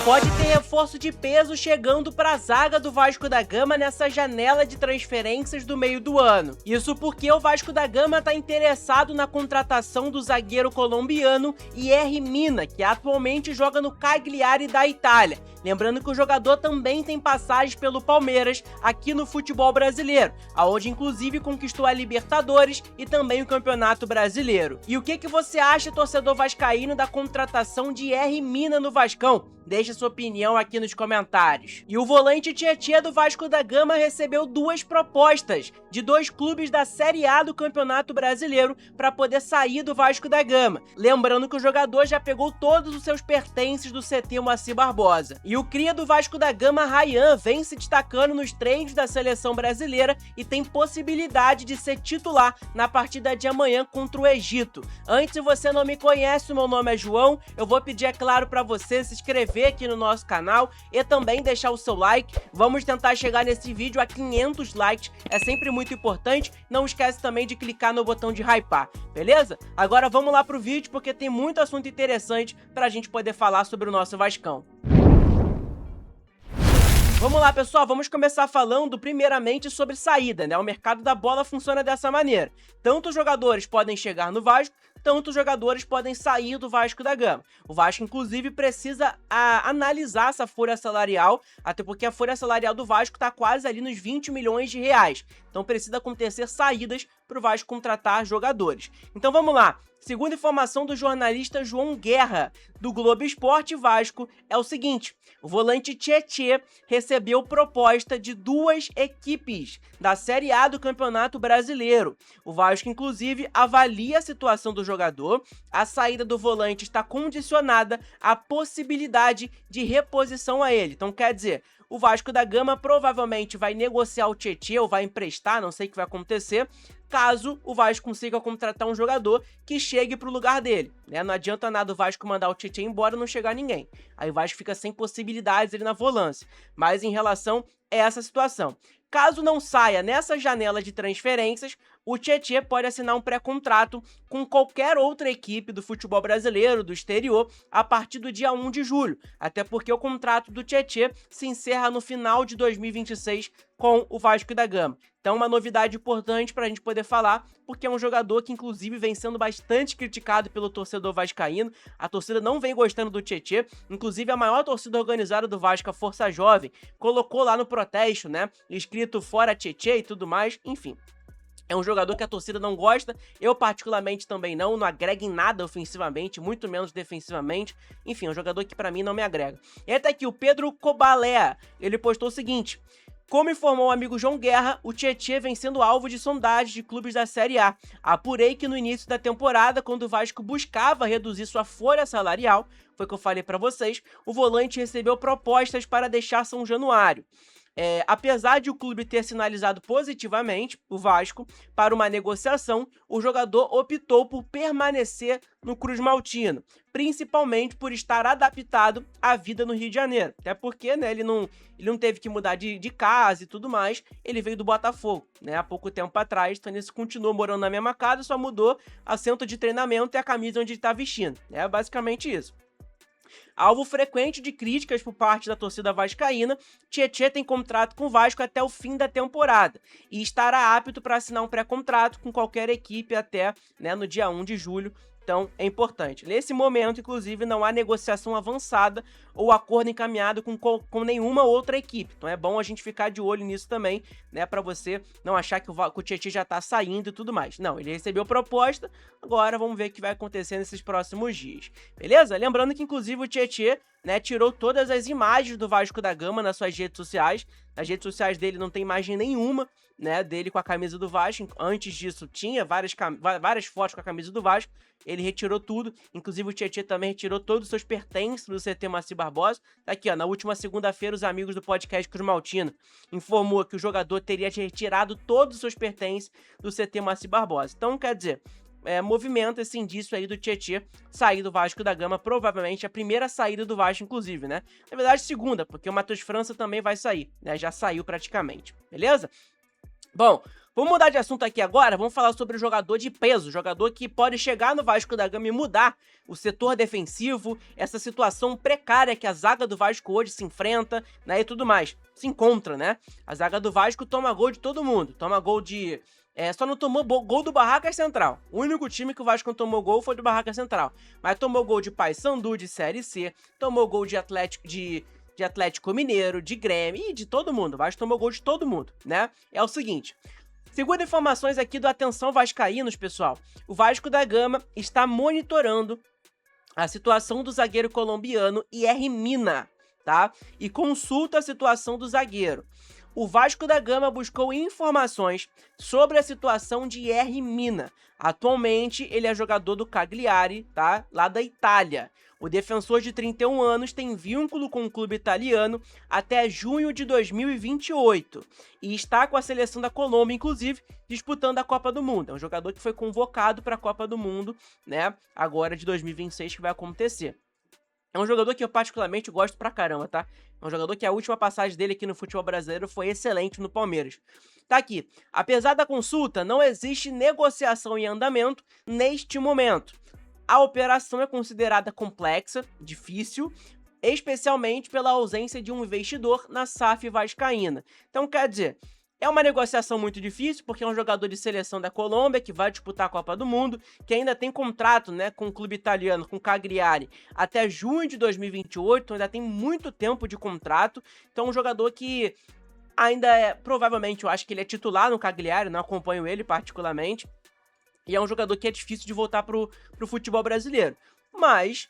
pode ter reforço de peso chegando para a zaga do Vasco da Gama nessa janela de transferências do meio do ano. Isso porque o Vasco da Gama está interessado na contratação do zagueiro colombiano Yerry Mina, que atualmente joga no Cagliari da Itália. Lembrando que o jogador também tem passagens pelo Palmeiras aqui no futebol brasileiro, aonde inclusive conquistou a Libertadores e também o Campeonato Brasileiro. E o que você acha, torcedor vascaíno, da contratação de Yerry Mina no Vascão? Deixa sua opinião aqui nos comentários. E o volante Tietê do Vasco da Gama recebeu duas propostas de dois clubes da Série A do Campeonato Brasileiro para poder sair do Vasco da Gama. Lembrando que o jogador já pegou todos os seus pertences do CT Moacir Barbosa. E o cria do Vasco da Gama, Ryan, vem se destacando nos treinos da seleção brasileira e tem possibilidade de ser titular na partida de amanhã contra o Egito. Antes, se você não me conhece, o meu nome é João, eu vou pedir, é claro, para você se inscrever aqui no nosso canal e também deixar o seu like. Vamos tentar chegar nesse vídeo a 500 likes, é sempre muito importante. Não esquece também de clicar no botão de hypar, beleza? Agora vamos lá pro vídeo, porque tem muito assunto interessante pra gente poder falar sobre o nosso Vascão. Vamos lá, pessoal, vamos começar falando primeiramente sobre saída, né? O mercado da bola funciona dessa maneira. Tanto os jogadores podem chegar no Vasco, tanto os jogadores podem sair do Vasco da Gama. O Vasco, inclusive, precisa analisar essa folha salarial, até porque a folha salarial do Vasco está quase ali nos 20 milhões de reais. Então precisa acontecer saídas para o Vasco contratar jogadores. Então vamos lá. Segundo informação do jornalista João Guerra, do Globo Esporte Vasco, é o seguinte: o volante Tietê recebeu proposta de duas equipes da Série A do Campeonato Brasileiro. O Vasco, inclusive, avalia a situação do jogador. A saída do volante está condicionada à possibilidade de reposição a ele. Então, quer dizer, o Vasco da Gama provavelmente vai negociar o Tietê ou vai emprestar, não sei o que vai acontecer, caso o Vasco consiga contratar um jogador que chegue para o lugar dele, né? Não adianta nada o Vasco mandar o Tietê embora e não chegar ninguém. Aí o Vasco fica sem possibilidades ali na volância. Mas em relação a essa situação, caso não saia nessa janela de transferências, o Tietê pode assinar um pré-contrato com qualquer outra equipe do futebol brasileiro, do exterior, a partir do dia 1 de julho. Até porque o contrato do Tietê se encerra no final de 2026 com o Vasco da Gama. Então, uma novidade importante para a gente poder falar, porque é um jogador que, inclusive, vem sendo bastante criticado pelo torcedor vascaíno. A torcida não vem gostando do Tietê. Inclusive, a maior torcida organizada do Vasco, a Força Jovem, colocou lá no protesto, né, escrito "Fora Tietê" e tudo mais, enfim. É um jogador que a torcida não gosta, eu particularmente também não agrega em nada ofensivamente, muito menos defensivamente. Enfim, é um jogador que pra mim não me agrega. E até aqui o Pedro Cobalé, ele postou o seguinte: como informou o amigo João Guerra, o Tietê vem sendo alvo de sondagem de clubes da Série A. Apurei que no início da temporada, quando o Vasco buscava reduzir sua folha salarial, foi o que eu falei pra vocês, o volante recebeu propostas para deixar São Januário. Apesar de o clube ter sinalizado positivamente o Vasco para uma negociação, o jogador optou por permanecer no Cruz Maltino, principalmente por estar adaptado à vida no Rio de Janeiro. Até porque, né, ele não teve que mudar de casa e tudo mais, ele veio do Botafogo, né, há pouco tempo atrás, então ele continuou morando na mesma casa, só mudou assento de treinamento e a camisa onde ele está vestindo. É basicamente isso. Alvo frequente de críticas por parte da torcida vascaína, Tietê tem contrato com o Vasco até o fim da temporada e estará apto para assinar um pré-contrato com qualquer equipe até, né, no dia 1 de julho. Então, é importante. Nesse momento, inclusive, não há negociação avançada ou acordo encaminhado com nenhuma outra equipe. Então, é bom a gente ficar de olho nisso também, né? Para você não achar que o Tietê já tá saindo e tudo mais. Não, ele recebeu proposta, agora vamos ver o que vai acontecer nesses próximos dias. Beleza? Lembrando que, inclusive, o Tietê, né, tirou todas as imagens do Vasco da Gama nas suas redes sociais. Nas redes sociais dele não tem imagem nenhuma, né, dele com a camisa do Vasco. Antes disso tinha várias fotos com a camisa do Vasco. Ele retirou tudo, inclusive o Tietê também retirou todos os seus pertences do CT Moacir Barbosa. Tá aqui, ó, na última segunda-feira os amigos do podcast Cruz Maltino informou que o jogador teria retirado todos os seus pertences do CT Moacir Barbosa. Então, quer dizer, movimenta esse indício aí do Tietê sair do Vasco da Gama, provavelmente a primeira saída do Vasco, inclusive, né? Na verdade, segunda, porque o Matheus França também vai sair, né? Já saiu praticamente, beleza? Bom, Vamos mudar de assunto aqui agora, vamos falar sobre o jogador de peso, jogador que pode chegar no Vasco da Gama e mudar o setor defensivo, essa situação precária que a zaga do Vasco hoje se enfrenta, né, e tudo mais, se encontra, né? A zaga do Vasco toma gol de todo mundo, toma gol de... só não tomou gol do Barracas Central. O único time que o Vasco não tomou gol foi do Barracas Central. Mas tomou gol de Paysandu, de Série C, tomou gol de Atlético Mineiro, de Grêmio e de todo mundo. O Vasco tomou gol de todo mundo, né? É o seguinte... Segundo informações aqui do Atenção Vascaínos, pessoal, o Vasco da Gama está monitorando a situação do zagueiro colombiano IR Mina, tá? E consulta a situação do zagueiro. O Vasco da Gama buscou informações sobre a situação de IR Mina. Atualmente, ele é jogador do Cagliari, tá? Lá da Itália. O defensor de 31 anos tem vínculo com o clube italiano até junho de 2028 e está com a seleção da Colômbia, inclusive, disputando a Copa do Mundo. É um jogador que foi convocado para a Copa do Mundo, né? Agora de 2026 que vai acontecer. É um jogador que eu particularmente gosto pra caramba, tá? É um jogador que a última passagem dele aqui no futebol brasileiro foi excelente no Palmeiras. Tá aqui. Apesar da consulta, não existe negociação em andamento neste momento. A operação é considerada complexa, difícil, especialmente pela ausência de um investidor na SAF vascaína. Então, quer dizer, é uma negociação muito difícil, porque é um jogador de seleção da Colômbia, que vai disputar a Copa do Mundo, que ainda tem contrato, né, com o clube italiano, com o Cagliari, até junho de 2028, ainda tem muito tempo de contrato. Então, é um jogador que ainda provavelmente, eu acho que ele é titular no Cagliari, não acompanho ele particularmente, e é um jogador que é difícil de voltar pro futebol brasileiro. Mas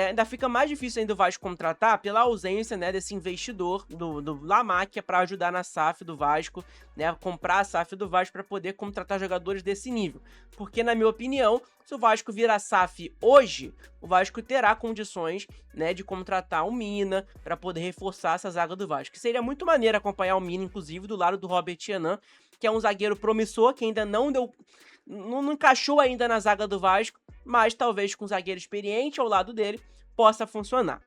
ainda fica mais difícil ainda o Vasco contratar pela ausência, né, desse investidor do La Máquia para ajudar na SAF do Vasco, né, comprar a SAF do Vasco para poder contratar jogadores desse nível. Porque, na minha opinião, se o Vasco virar SAF hoje, o Vasco terá condições, né, de contratar o Mina para poder reforçar essa zaga do Vasco. Seria muito maneiro acompanhar o Mina, inclusive, do lado do Robert Renan, que é um zagueiro promissor, que ainda não encaixou ainda na zaga do Vasco, mas talvez com um zagueiro experiente ao lado dele possa funcionar.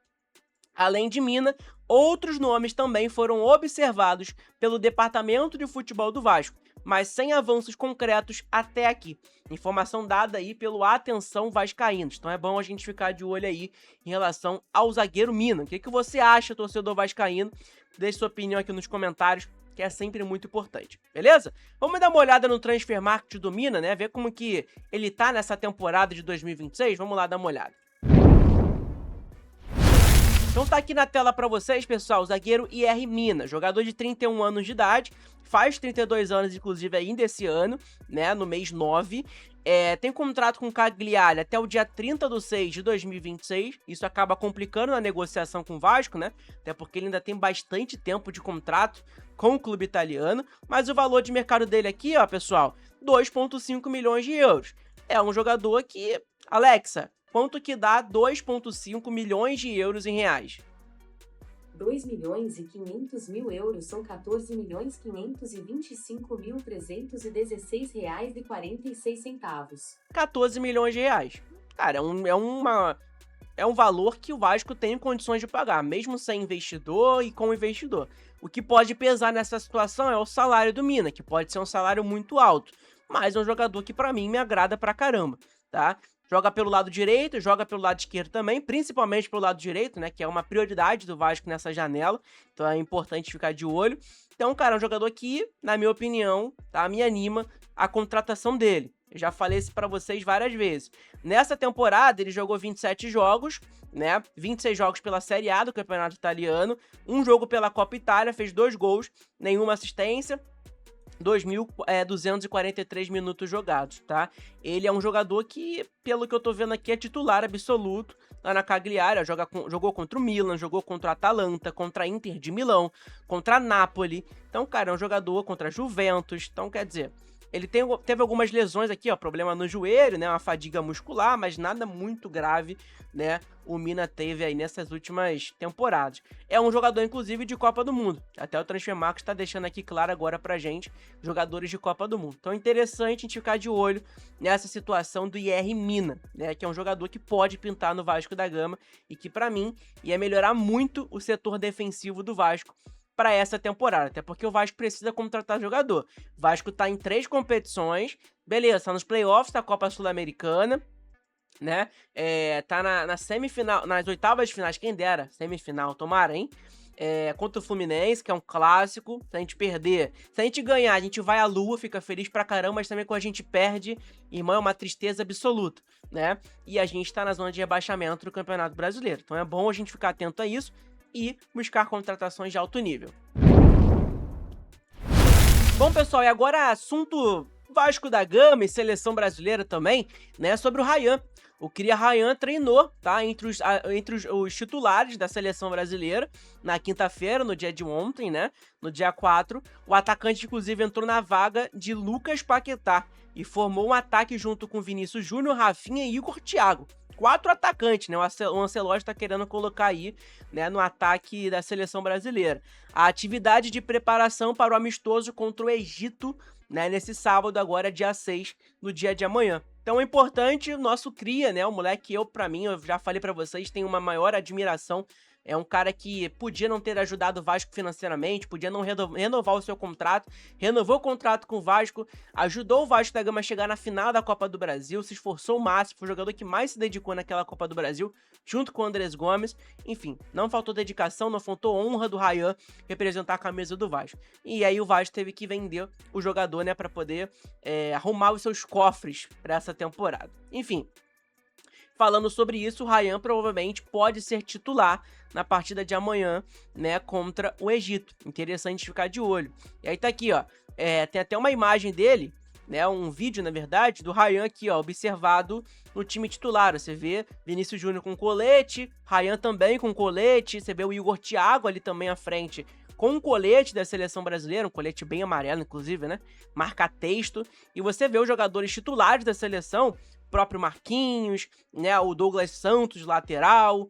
Além de Mina, outros nomes também foram observados pelo Departamento de Futebol do Vasco, mas sem avanços concretos até aqui. Informação dada aí pelo Atenção Vascaínos. Então é bom a gente ficar de olho aí em relação ao zagueiro Mina. O que você acha, torcedor vascaíno? Deixe sua opinião aqui nos comentários, que é sempre muito importante, beleza? Vamos dar uma olhada no Transfer Market do Mina, né? Ver como que ele tá nessa temporada de 2026. Vamos lá dar uma olhada. Então tá aqui na tela pra vocês, pessoal, o zagueiro IR Mina, jogador de 31 anos de idade, faz 32 anos, inclusive, ainda esse ano, né, no mês 9, tem contrato com o Cagliari até o dia 30/6 de 2026, isso acaba complicando a negociação com o Vasco, né, até porque ele ainda tem bastante tempo de contrato com o clube italiano, mas o valor de mercado dele aqui, ó, pessoal, 2,5 milhões de euros. É um jogador que, Alexa, quanto que dá 2,5 milhões de euros em reais? 2.500.000 euros são 14.525.316,46. 14 milhões de reais. Cara, é um valor que o Vasco tem condições de pagar, mesmo sem investidor e com investidor. O que pode pesar nessa situação é o salário do Mina, que pode ser um salário muito alto, mas é um jogador que pra mim me agrada pra caramba, tá? Joga pelo lado direito, joga pelo lado esquerdo também, principalmente pelo lado direito, né, que é uma prioridade do Vasco nessa janela, então é importante ficar de olho. Então, cara, é um jogador que, na minha opinião, tá, me anima a contratação dele. Eu já falei isso pra vocês várias vezes. Nessa temporada, ele jogou 27 jogos, né, 26 jogos pela Série A do Campeonato Italiano, um jogo pela Copa Itália, fez 2 gols, nenhuma assistência, 2.243 minutos jogados, tá? Ele é um jogador que, pelo que eu tô vendo aqui, é titular absoluto lá na Cagliari, jogou contra o Milan, jogou contra a Atalanta, contra a Inter de Milão, contra a Napoli. Então, cara, é um jogador contra a Juventus. Então, quer dizer, ele teve algumas lesões aqui, ó, problema no joelho, né, uma fadiga muscular, mas nada muito grave, né, o Mina teve aí nessas últimas temporadas. É um jogador, inclusive, de Copa do Mundo. Até o Transfer Market está deixando aqui claro agora pra gente, jogadores de Copa do Mundo. Então é interessante a gente ficar de olho nessa situação do IR Mina, né, que é um jogador que pode pintar no Vasco da Gama e que, pra mim, ia melhorar muito o setor defensivo do Vasco, para essa temporada, até porque o Vasco precisa contratar jogador. O Vasco tá em 3 competições, beleza, tá nos playoffs da Copa Sul-Americana, né? Tá na semifinal, nas oitavas de finais, quem dera, semifinal, tomara, hein? Contra o Fluminense, que é um clássico. Se a gente perder, se a gente ganhar, a gente vai à lua, fica feliz pra caramba, mas também quando a gente perde, irmão, é uma tristeza absoluta, né? E a gente tá na zona de rebaixamento do Campeonato Brasileiro. Então é bom a gente ficar atento a isso e buscar contratações de alto nível. Bom, pessoal, e agora assunto Vasco da Gama e seleção brasileira também, né? Sobre o Ryan. O Cria Ryan treinou, tá? Entre os titulares da seleção brasileira na quinta-feira, no dia de ontem, né? No dia 4. O atacante, inclusive, entrou na vaga de Lucas Paquetá e formou um ataque junto com Vinícius Júnior, Rafinha e Igor Thiago. 4 atacantes, né? O Ancelotti tá querendo colocar aí, né, no ataque da seleção brasileira. A atividade de preparação para o amistoso contra o Egito, né, nesse sábado agora, dia 6, no dia de amanhã. Então é importante o nosso cria, né, o moleque, pra mim, eu já falei pra vocês, tenho uma maior admiração. É um cara que podia não ter ajudado o Vasco financeiramente, podia não renovar o seu contrato, renovou o contrato com o Vasco, ajudou o Vasco da Gama a chegar na final da Copa do Brasil, se esforçou o máximo, foi o jogador que mais se dedicou naquela Copa do Brasil, junto com o Andrés Gomes. Enfim, não faltou dedicação, não faltou honra do Ryan representar a camisa do Vasco. E aí o Vasco teve que vender o jogador, né, pra poder arrumar os seus cofres pra essa temporada. Enfim, falando sobre isso, o Ryan provavelmente pode ser titular na partida de amanhã, né, contra o Egito. Interessante ficar de olho. E aí tá aqui, ó, tem até uma imagem dele, né, um vídeo, na verdade, do Ryan aqui, ó, observado no time titular. Você vê Vinícius Júnior com colete, Ryan também com colete, você vê o Igor Thiago ali também à frente com um colete da seleção brasileira, um colete bem amarelo, inclusive, né, marca-texto, e você vê os jogadores titulares da seleção, próprio Marquinhos, né, o Douglas Santos, lateral,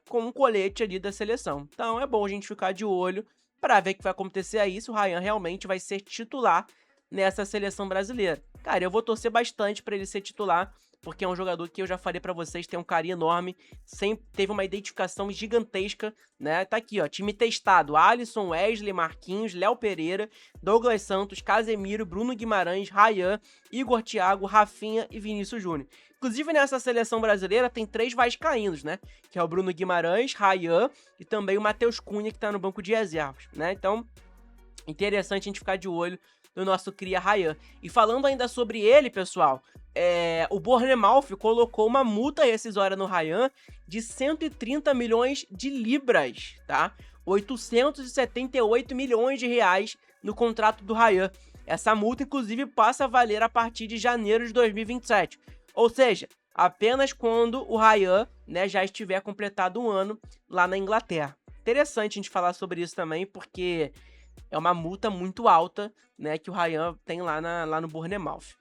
com um colete ali da seleção. Então é bom a gente ficar de olho para ver o que vai acontecer aí, se o Ryan realmente vai ser titular nessa seleção brasileira. Cara, eu vou torcer bastante para ele ser titular, porque é um jogador que eu já falei pra vocês, tem um carinho enorme, sempre teve uma identificação gigantesca, né? Tá aqui, ó, time testado: Alisson, Wesley, Marquinhos, Léo Pereira, Douglas Santos, Casemiro, Bruno Guimarães, Ryan, Igor Thiago, Rafinha e Vinícius Júnior. Inclusive, nessa seleção brasileira tem 3 vascaínos, né? Que é o Bruno Guimarães, Ryan e também o Matheus Cunha, que tá no banco de reservas, né? Então, interessante a gente ficar de olho no nosso cria Ryan. E falando ainda sobre ele, pessoal, o Bournemouth colocou uma multa rescisória no Ryan de 130 milhões de libras, tá? 878 milhões de reais no contrato do Ryan. Essa multa, inclusive, passa a valer a partir de janeiro de 2027. Ou seja, apenas quando o Ryan, né, já estiver completado um ano lá na Inglaterra. Interessante a gente falar sobre isso também, porque é uma multa muito alta, né, que o Ryan tem lá no Bournemouth.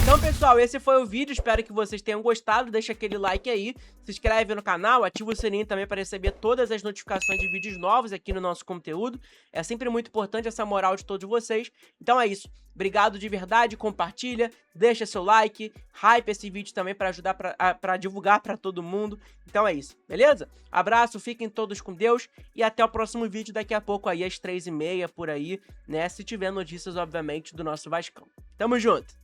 Então, pessoal, esse foi o vídeo, espero que vocês tenham gostado, deixa aquele like aí, se inscreve no canal, ativa o sininho também para receber todas as notificações de vídeos novos aqui no nosso conteúdo, é sempre muito importante essa moral de todos vocês. Então é isso, obrigado de verdade, compartilha, deixa seu like, hype esse vídeo também para ajudar para divulgar para todo mundo. Então é isso, beleza? Abraço, fiquem todos com Deus e até o próximo vídeo daqui a pouco aí às 3h30 por aí, né, se tiver notícias obviamente do nosso Vascão. Tamo junto!